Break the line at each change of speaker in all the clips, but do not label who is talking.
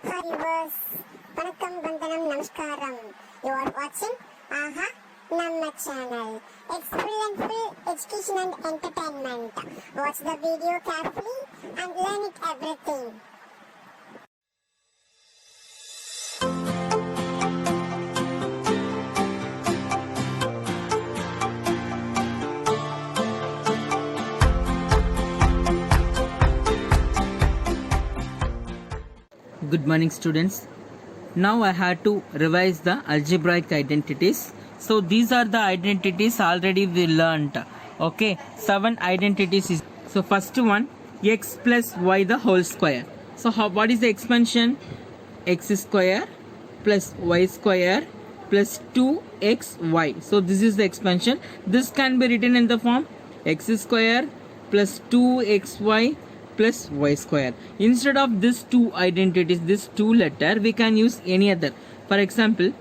Hi viewers, Vanakkam, Vandanam, Namaskaram. You are watching Aha Namma channel. It's full and full education and entertainment. Watch the video carefully and learn it everything.
Good morning students. Now I had to revise the algebraic identities. So these are the identities already we learnt. Okay, 7 identities is. So first one, x plus y the whole square. So what is the expansion? X square plus y square plus 2xy. So this is the expansion. This can be written in the form x square plus 2xy plus y square. Instead of these two identities, this two letter, we can use any other. For example,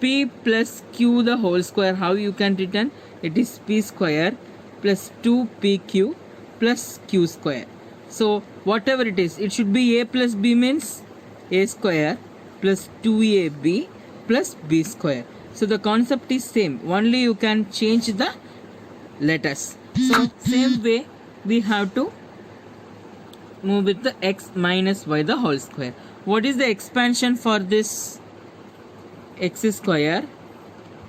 p plus q the whole square. How you can written? It is p square plus 2pq plus q square. So whatever it is, it should be a plus b means a square plus 2ab plus b square. So the concept is same, only you can change the letters. So same way we have to move with the x minus y the whole square. What is the expansion for this? X square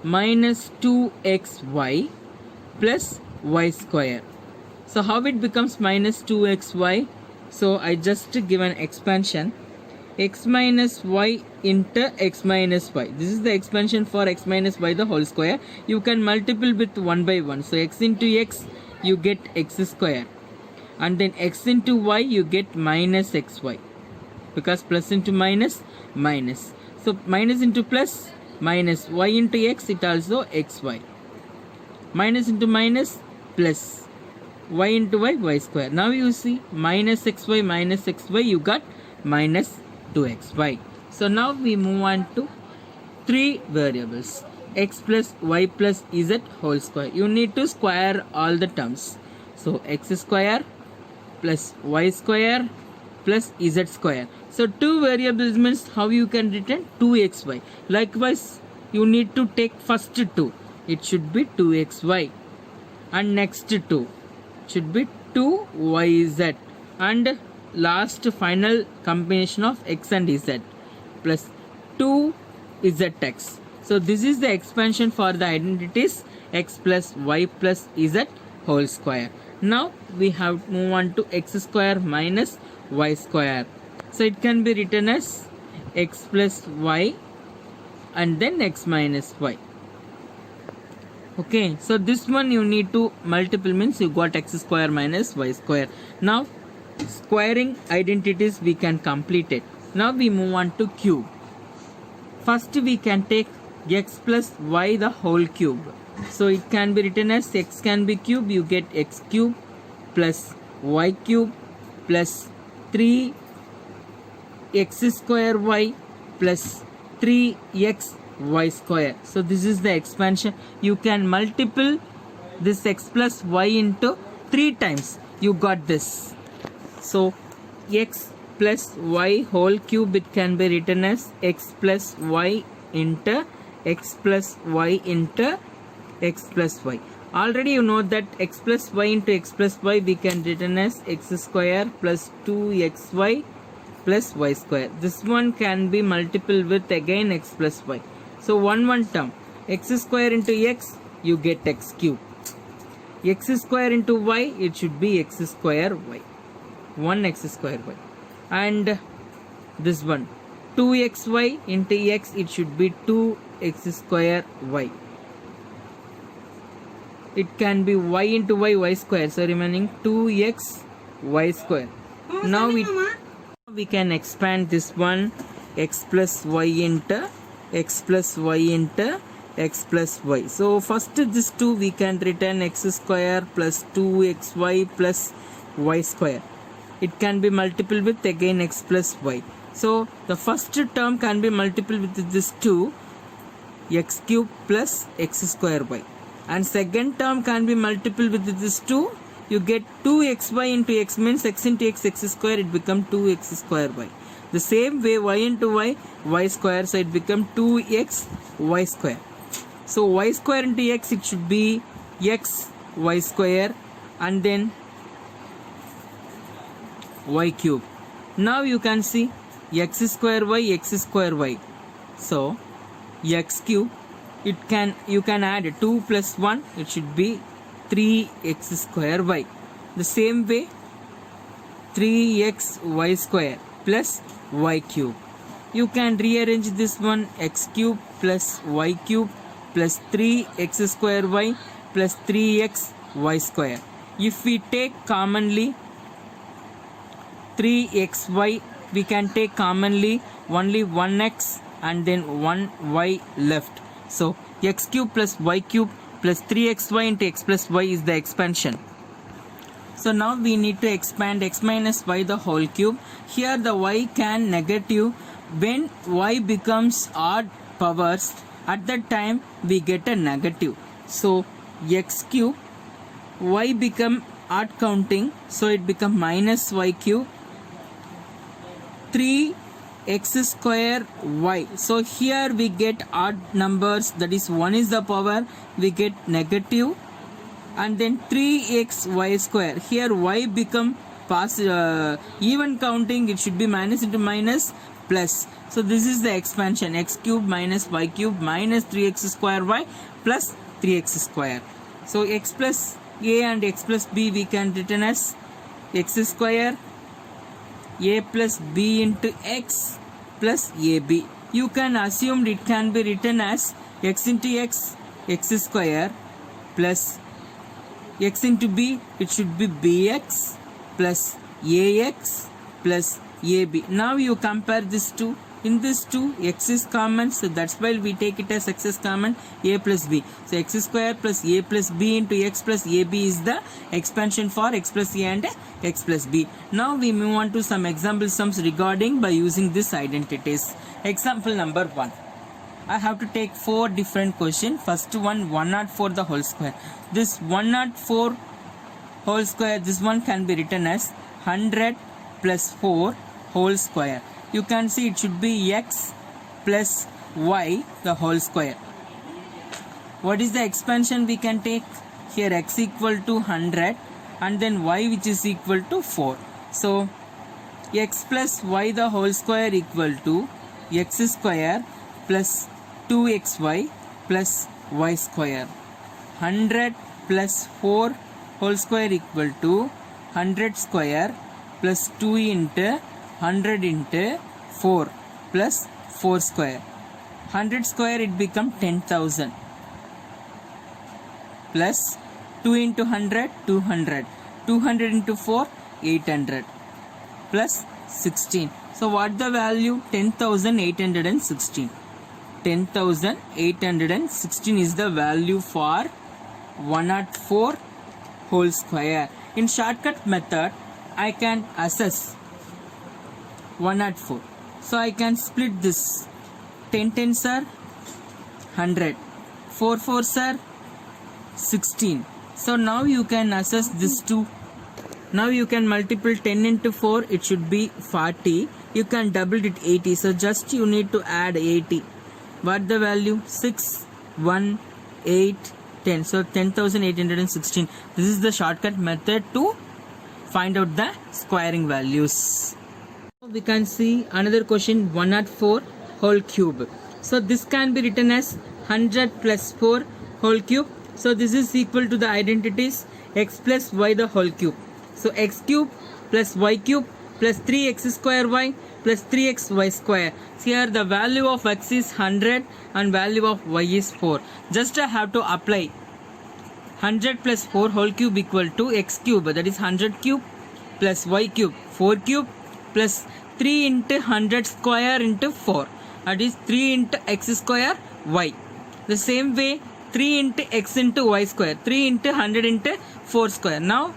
minus 2xy plus y square. So how it becomes minus 2xy? So I just give an expansion, x minus y into x minus y. This is the expansion for x minus y the whole square. You can multiply with 1 by 1. So x into x, you get x square. And then x into y, you get minus xy, because plus into minus, minus. So minus into plus, minus. Y into x, it also xy. Minus into minus, plus. Y into y, y square. Now you see minus xy, you got minus 2xy. So now we move on to 3 variables, x plus y plus z whole square. You need to square all the terms. So x square plus y square plus z square. So 2 variables means how you can written 2xy. Likewise, you need to take first 2. It should be 2xy. And next 2 should be 2yz. And last final combination of x and z plus 2zx. So this is the expansion for the identities x plus y plus z whole square. Now we have to move on to x square minus y square. So it can be written as x plus y and then x minus y. Okay, so this one you need to multiple, means you got x square minus y square. Now squaring identities we can complete it. Now we move on to cube. First we can take x plus y the whole cube. So it can be written as x can be cube, you get x cube plus y cube plus 3x square y plus 3x y square. So this is the expansion. You can multiple this x plus y into 3 times. You got this. So x plus y whole cube, it can be written as x plus y into x plus y into x plus y. Already you know that x plus y into x plus y we can written as x square plus 2xy plus y square. This one can be multiple with again x plus y. So one term, x square into x, you get x cube. X square into y, it should be x square y. 1x square y. And this one, 2xy into x, it should be 2x square y. It can be y into y, y square. So remaining 2x y square. Now we can expand this one, x plus y into x plus y into x plus y. So first this 2 we can written x square plus 2xy plus y square. It can be multiple with again x plus y. So the first term can be multiple with this 2, x cube plus x square y. And second term can be multiple with this 2. You get 2xy into x, means x into x, x square, it become 2x square y. The same way y into y square, so it become 2x y square. So y square into x, it should be x y square and then y cube. Now you can see x square y. So x cube, you can add 2 plus 1, it should be 3x square y. The same way 3x y square plus y cube. You can rearrange this one, x cube plus y cube plus 3x square y plus 3x y square. If we take commonly 3xy, we can take commonly only 1x and then 1y left. So x cube plus y cube plus 3xy into x plus y is the expansion. So now we need to expand x minus y the whole cube. Here the y can negative. When y becomes odd powers, at that time we get a negative. So x cube, y become odd counting, so it become minus y cube, 3x square y. So here we get odd numbers, that is 1 is the power, we get negative, and then 3x y square. Here y become even counting, it should be minus into minus plus. So this is the expansion, x cube minus y cube minus 3x square y plus 3x square. So x plus a and x plus b we can written as x square a plus b into x plus ab. You can assume it can be written as x into x square plus x into b, it should be bx plus ax plus ab. Now you compare this two. In this two, x is common, so that's why we take it as x is common, a plus b. So x square plus a plus b into x plus ab is the expansion for x plus a and x plus b. Now we move on to some example sums regarding by using these identities. Example number 1. I have to take 4 different questions. First one, 104 the whole square. This 104 whole square, this one can be written as 100 plus 4 whole square. You can see it should be x plus y the whole square. What is the expansion we can take? Here x equal to 100 and then y which is equal to 4. So x plus y the whole square equal to x square plus 2xy plus y square. 100 plus 4 whole square equal to 100 square plus 2 into 100 into 4 plus 4 square. 100 square it become 10,000 plus 2 into 100 200. 200 into 4 800 plus 16. So what the value? 10,816. 10,816 is the value for 104 whole square. In shortcut method I can assess 104. So I can split this. 10 tens are 100. 4 fours are 16. So now you can assess this two. Now you can multiple 10 into 4, it should be 40. You can double it 80. So just you need to add 80. What the value? 6, 1, 8, 10. So 10,816. This is the shortcut method to find out the squaring values. We can see another question, 104 whole cube. So this can be written as 100 plus 4 whole cube. So this is equal to the identities x plus y the whole cube. So x cube plus y cube plus 3x square y plus 3x y square. So here the value of x is 100 and value of y is 4. Just I have to apply 100 plus 4 whole cube equal to x cube, that is 100 cube plus y cube 4 cube plus 3 into 100 square into 4, that is 3 into x square y. The same way 3 into x into y square, 3 into 100 into 4 square. Now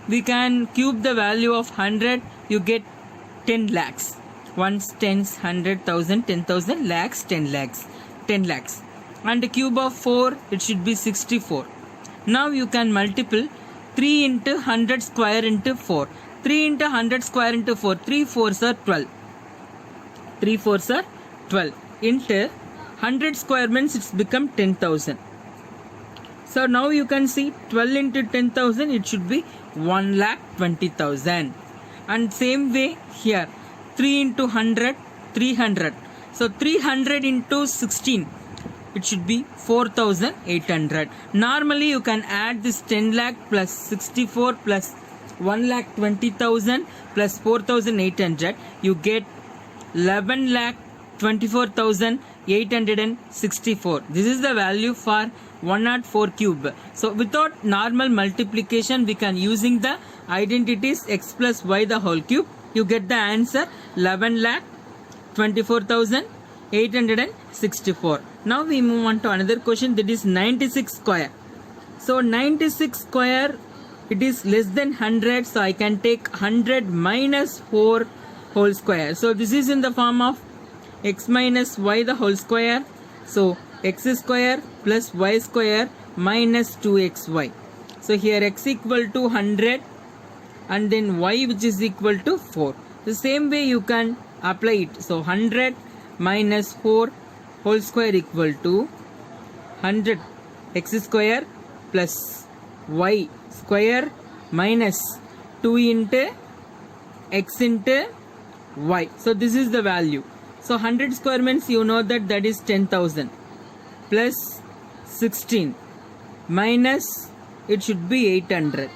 we can cube the value of 100, you get 10 lakhs. Ones, tens, 100,000, 10,000, lakhs, 10 lakhs, 10 lakhs. And the cube of 4, it should be 64. Now you can multiple 3 into 100 square into 4. 3 into 100 square into 4. 3 4s are 12. 3 4s are 12 into 100 square means it's become 10,000. So now you can see 12 into 10,000, it should be 1,20,000. And same way here, 3 into 100, 300. So 300 into 16, it should be 4,800. Normally you can add this 10 lakh plus 64 plus 1,20,000 plus 4,800. You get 11,24,864. This is the value for 104 cube. So without normal multiplication, we can using the identities x plus y the whole cube. You get the answer 11,24,864. Now we move on to another question, that is 96 square. So 96 square, it is less than 100, so I can take 100 minus 4 whole square. So this is in the form of x minus y the whole square. So x square plus y square minus 2xy. So here x equal to 100 and then y which is equal to 4. The same way you can apply it. So 100 minus 4 whole square equal to 100 x square plus y square minus 2 into x into y. So this is the value. So 100 square means you know that is 10,000 plus 16 minus it should be 800.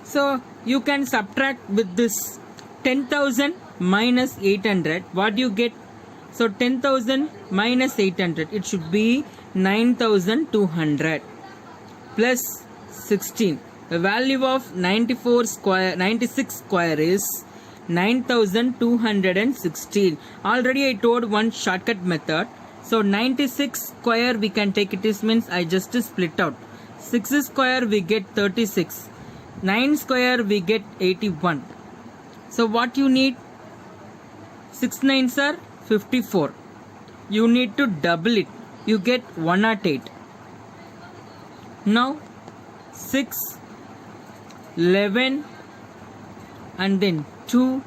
So you can subtract with this 10,000 minus 800. What you get? So 10,000 minus 800, it should be 9,200 plus 16. The value of 96 square is 9,216. Already I told one shortcut method. So 96 square we can take it, means I just split out. 6 square we get 36. 9 square we get 81. So what you need? 6 9s are 54. You need to double it. You get 108. Now 6, 11 and then 2,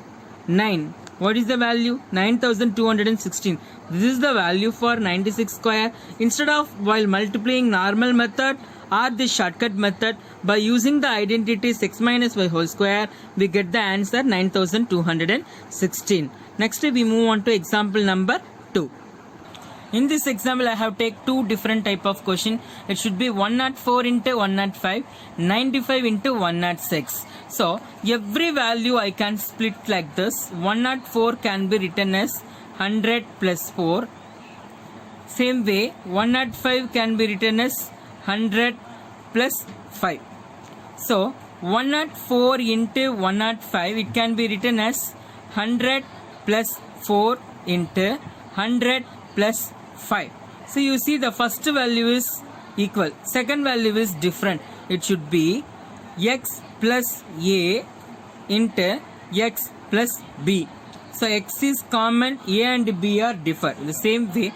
9. What is the value? 9,216. This is the value for 96 square. Instead of while multiplying normal method or the shortcut method, by using the identities x minus y whole square, we get the answer 9,216. Next we move on to example number 2. In this example I have take two different type of question. It should be 104 into 105, 95 into 106. So every value I can split like this. 104 can be written as 100 plus 4. Same way 105 can be written as 100 plus 5. So 104 into 105, it can be written as 100 plus 4 into 100 plus 5. So you see the first value is equal, second value is different. It should be x plus a into x plus b. So x is common, a and b are different. The same way,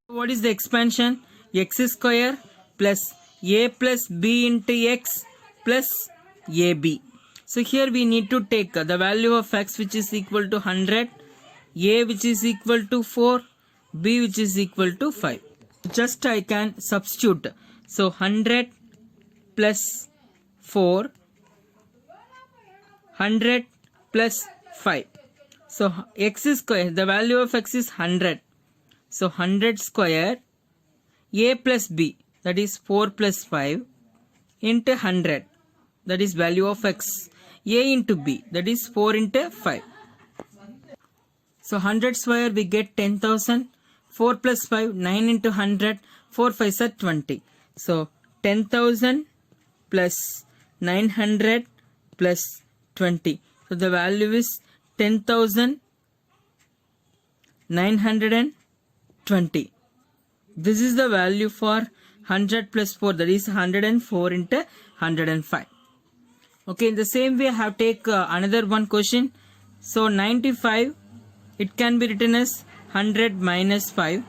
what is the expansion? X square plus a plus b into x plus ab. So here we need to take the value of x which is equal to 100, a which is equal to 4, b which is equal to 5. Just I can substitute. So 100 plus 4, 100 plus 5. So x square, the value of x is 100. So 100 square a plus b, that is 4 plus 5 into 100, that is value of x. A into b, that is 4 into 5. So 100 square we get 10,000. 4 plus 5, 9 into 100. 4 5s are 20. So 10,000 plus 900 plus 20. So the value is 10,920. This is the value for 100 plus 4, that is 104 into 105. Okay, in the same way I have take another one question. So 95, it can be written as 100 minus 5.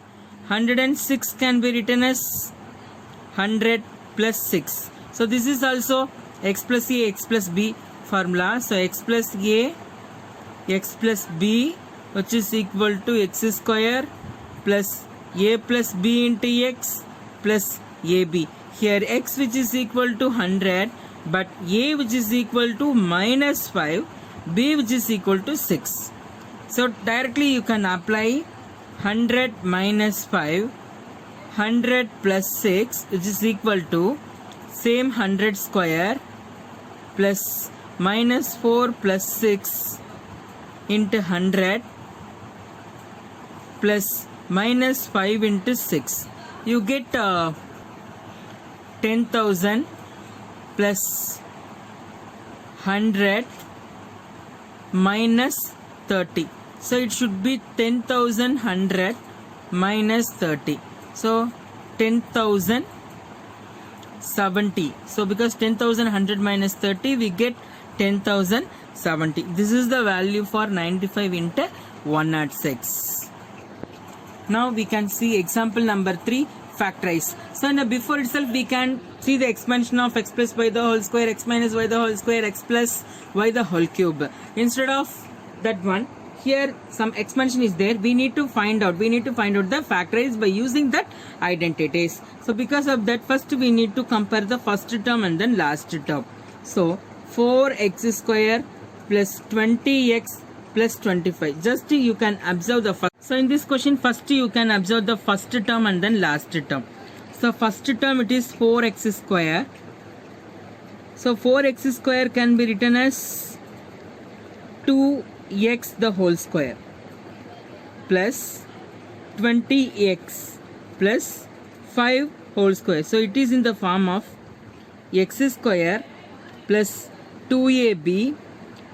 106 can be written as 100 plus 6. So this is also x plus a, x plus b formula. So x plus a, x plus b which is equal to x square plus a plus b into x plus ab. Here x which is equal to 100, but a which is equal to minus 5, b which is equal to 6. So directly you can apply 100 minus 5, 100 plus 6, which is equal to same 100 square plus minus 4 plus 6 into 100 plus minus 5 into 6. You get 10,000 plus 100 minus 30. So it should be 10,100 minus 30. So 10,070. So because 10,100 minus 30, we get 10,070. This is the value for 95 into 106. Now we can see example number 3, factorize. So now before itself we can see the expansion of x plus y the whole square, x minus y the whole square, x plus y the whole cube. Instead of that one, here some expansion is there. We need to find out the factorize by using that identities. So because of that, first we need to compare the first term and then last term. So 4x square plus 20x plus 25. Just you can observe the first. So in this question, first you can observe the first term and then last term. So first term, it is 4x square. So 4x square can be written as 2x the whole square plus 20x plus 5 whole square. So it is in the form of x square plus 2ab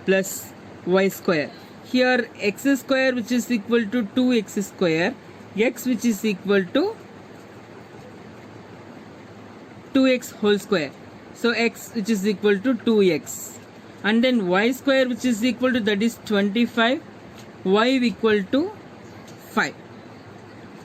plus y square. Here x square which is equal to 2x square, x which is equal to 2x whole square. So x which is equal to 2x, and then y square which is equal to, that is 25, y equal to 5.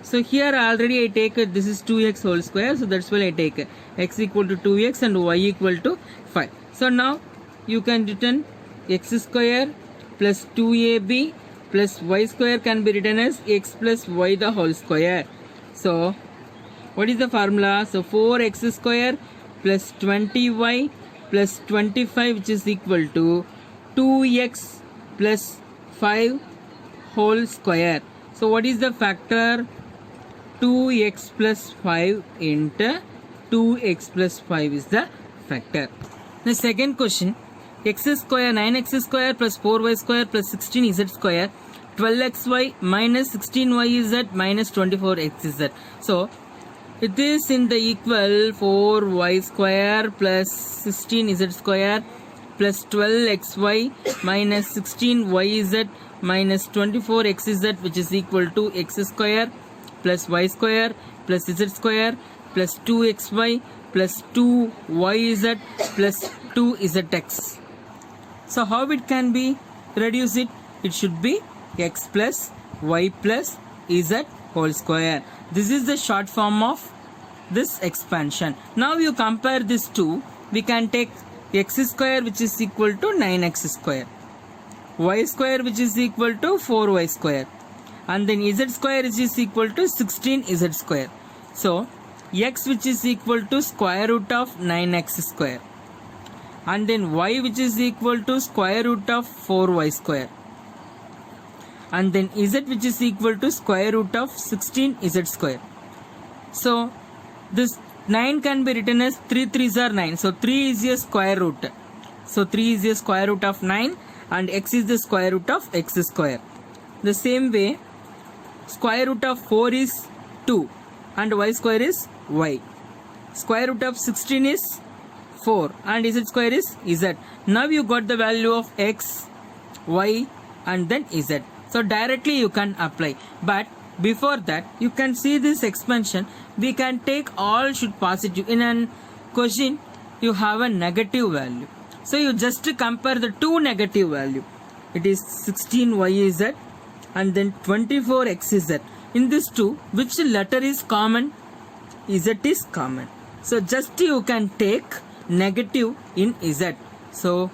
So here already I take this is 2x whole square, so that's why I take x equal to 2x and y equal to 5. So now you can written x square plus 2ab plus y square can be written as x plus y the whole square. So what is the formula? So 4x square plus 20y plus 25, which is equal to 2x plus 5 whole square. So what is the factor? 2x plus 5 into 2x plus 5 is the factor. The second question, x square 9x square plus 4y square plus 16z square, 12xy minus 16yz minus 24xz. So it is in the equal 4y square plus 16z square plus 12xy minus 16yz minus 24xz, which is equal to x square plus y square plus z square plus 2xy plus 2yz plus 2zx. So how it can be reduce it? It should be x plus y plus z whole square. This is the short form of this expansion. Now you compare these two. We can take x square which is equal to 9x square, y square which is equal to 4y square, and then z square which is equal to 16z square. So x which is equal to square root of 9x square, and then y which is equal to square root of 4y square, and then z which is equal to square root of 16z square. So this 9 can be written as 3 3s are 9. So 3 is a square root. So 3 is a square root of 9 and x is the square root of x square. The same way, square root of 4 is 2 and y square is y. Square root of 16 is 4 and z square is z. Now you got the value of x, y and then z. So directly you can apply. But before that, you can see this expansion. We can take all should positive. In a question, you have a negative value. So you just compare the two negative value. It is 16yz and then 24xz. In this two, which letter is common? Z is common. So just you can take negative in z. So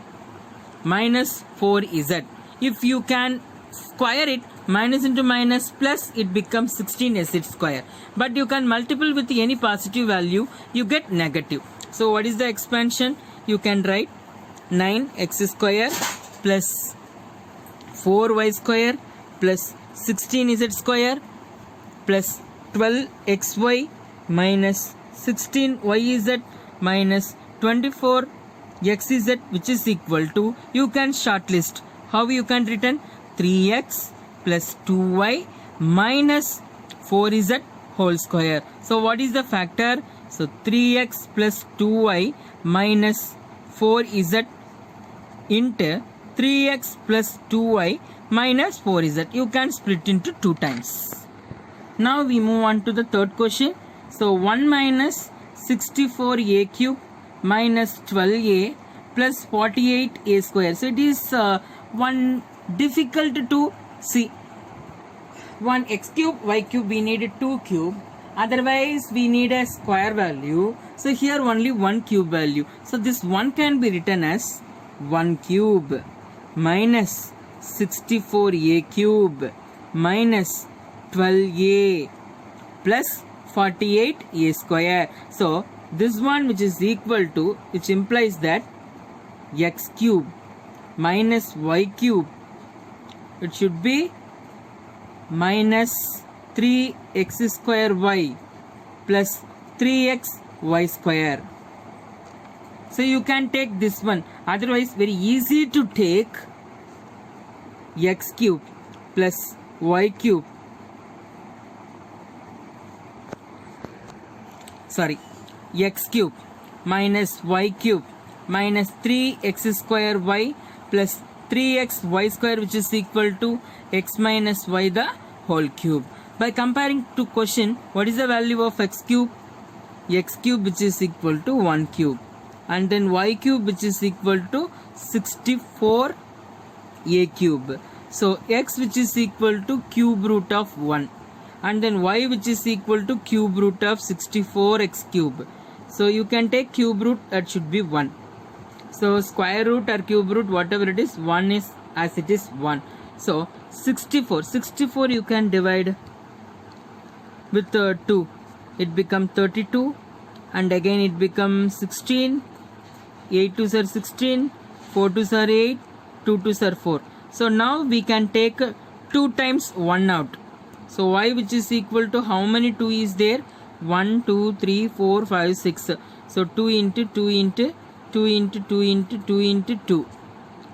minus 4z. If you can square it, minus into minus plus, it becomes 16s square. But you can multiple with any positive value, you get negative. So what is the expansion? You can write 9x square plus 4y square plus 16z square plus 12xy minus 16yz minus 24xz, which is equal to, you can shortlist. How you can written? 3x plus 2y minus 4z whole square. So what is the factor? So 3x plus 2y minus 4z into 3x plus 2y minus 4z. You can split into 2 times. Now we move on to the third question. So 1 minus 64a cube minus 12a plus 48a square. So it is one difficult to see. One x cube, y cube, we need 2 cube. Otherwise we need a square value. So here only 1 cube value. So this 1 can be written as 1 cube minus 64a cube minus 12a plus 48a square. So this one, which is equal to, which implies that x cube minus y cube, it should be minus 3x square y plus 3x y square. So you can take this one. Otherwise very easy to take x cube plus y cube, x cube minus y cube minus 3x square y plus 3x y square, which is equal to x minus y the whole cube. By comparing to question, what is the value of x cube? X cube, which is equal to 1 cube, and then y cube, which is equal to 64 a cube. So x, which is equal to cube root of 1, and then y, which is equal to cube root of 64x cube. So you can take cube root, that should be 1. So square root or cube root, whatever it is, 1 is as it is 1. So 64 you can divide with 2, it becomes 32, and again it becomes 16, 8 2s are 16, 4 2s are 8, 2 2s are 4. So now we can take 2 times 1 out. So y, which is equal to, how many 2 is there? 1 2 3 4 5 6. So 2 into 2 into 2 into 2 into 2 into 2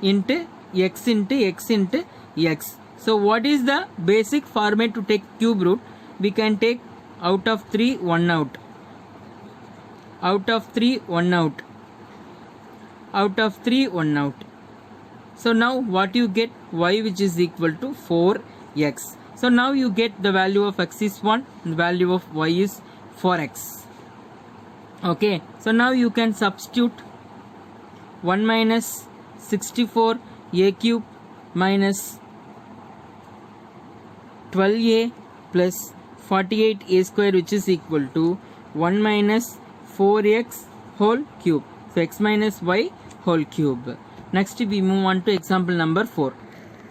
into x into x into x. So what is the basic format to take cube root? We can take out of 3 1 out, out of 3 1 out, out of 3 1 out. So now what you get? Y, which is equal to 4x. So now you get the value of x is 1, the value of y is 4x. Okay, so now you can substitute 1 minus 64 a cube minus 12a plus 48a square, which is equal to 1 minus 4x whole cube. So x minus y whole cube. Next we move on to example number 4.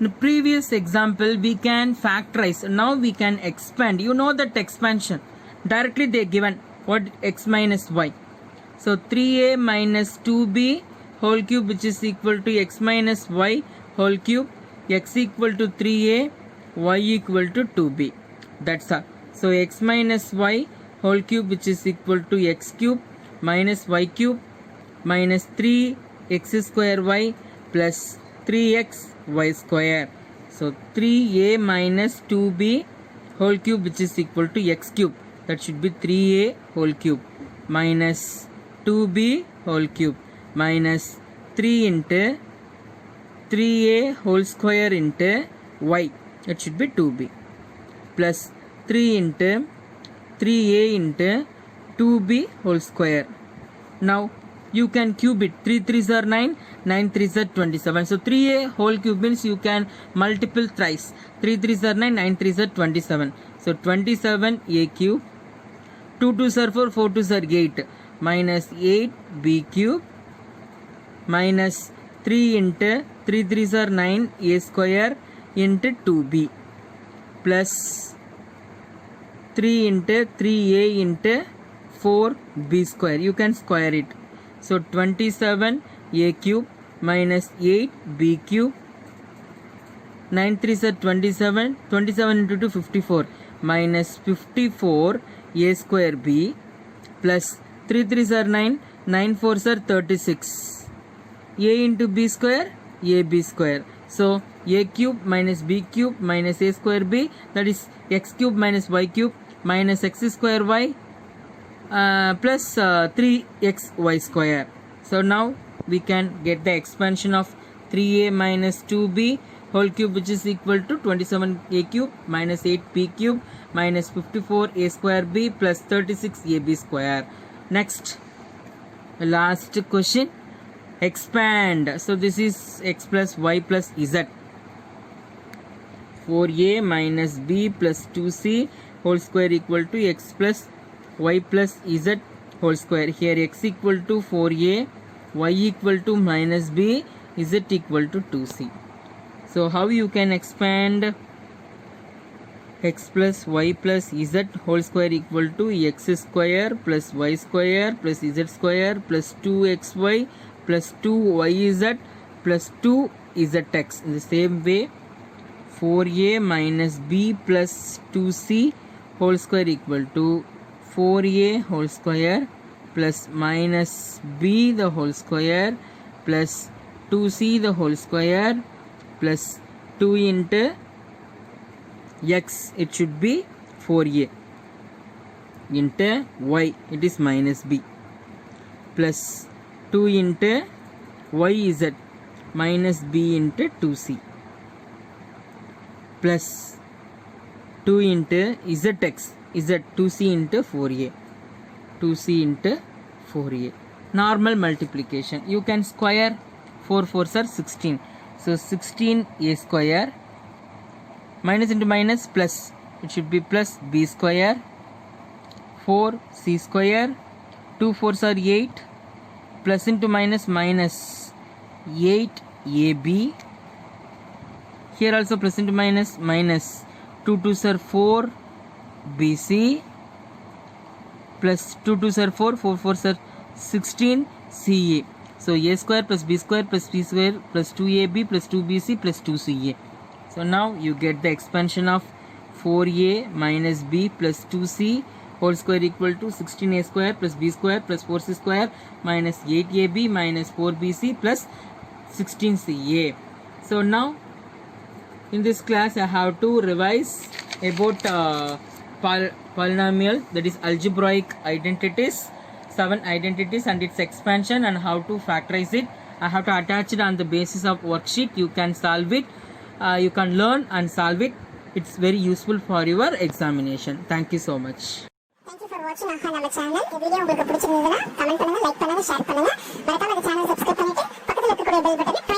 In the previous example we can factorize. Now we can expand. You know that expansion. Directly they given what? X minus y. So 3a minus 2b whole cube, which is equal to x minus y whole cube. X equal to 3a, y equal to 2b. That's all. So x minus y whole cube, which is equal to x cube minus y cube minus 3x square y plus 3x y square. So 3a minus 2b whole cube, which is equal to x cube, that should be 3a whole cube minus 2b whole cube minus 3 into 3a whole square into y, that should be 2b, plus 3 into 3a into 2b whole square. Now you can cube it. 3 3s are 9, 9 3s are 27. So 3a whole cube means you can multiple thrice. 3 3s are 9, 9 3s are 27. So 27a cube. 2 2s are 4, 4 2s are 8, minus 8b cube minus 3 into 3 3s are 9 a square into 2b. plus 3 into 3a into 4b square. You can square it. So 27a cube minus 8b cube. 9 3s are 27. 27 into 2 54 minus 54a square b plus 3 3s are 9. 9 4s are 36. A into b square, ab square. So a cube minus b cube minus a square b, that is x cube minus y cube minus x square y plus 3xy square. So now we can get the expansion of 3a minus 2b whole cube, which is equal to 27a cube minus 8b cube minus 54a square b plus 36ab square. Next, last question, expand. So this is x plus y plus z. 4a minus b plus 2c whole square equal to x plus y plus z whole square. Here x equal to 4a, y equal to minus b, z equal to 2c. So how you can expand x plus y plus z whole square equal to x square plus y square plus z square plus 2xy plus 2yz plus 2zx. In the same way, 4a minus b plus 2c whole square equal to 4a whole square plus minus b the whole square plus 2c the whole square plus 2 into x, it should be 4a, into y, it is minus b, plus 2 into yz minus b into 2c, plus 2 into zx, z 2c into 4a, 2c into 4a. Normal multiplication, you can square 4 4s are 16. So 16a square minus into minus plus, it should be plus b square, 4c square, 2 4s are 8, plus into minus minus 8ab. Here also plus into minus minus 2 2s are 4bc plus 2 2s are 4, 4 4s are 16ca. So a square plus b square plus c square plus 2ab plus 2bc plus 2ca. So now you get the expansion of 4a minus b plus 2c whole square equal to 16a square plus b square plus 4c square minus 8ab minus 4bc plus 16ca. So now in this class I have to revise about polynomial, that is algebraic identities, 7 identities and its expansion, and how to factorize it. I have to attach it on the basis of worksheet. You can solve it, you can learn and solve it. It's very useful for your examination. Thank you so much.
Thank you for watching AHA நம்ம channel. இந்த video உங்களுக்கு பிடிச்சிருந்ததுன்னா comment பண்ணுங்க, like பண்ணுங்க, share பண்ணுங்க. மறக்காம இந்த சேனலை சப்ஸ்கிரைப் பண்ணிட்டு பக்கத்துல இருக்கக்கூடிய பெல் பட்டனை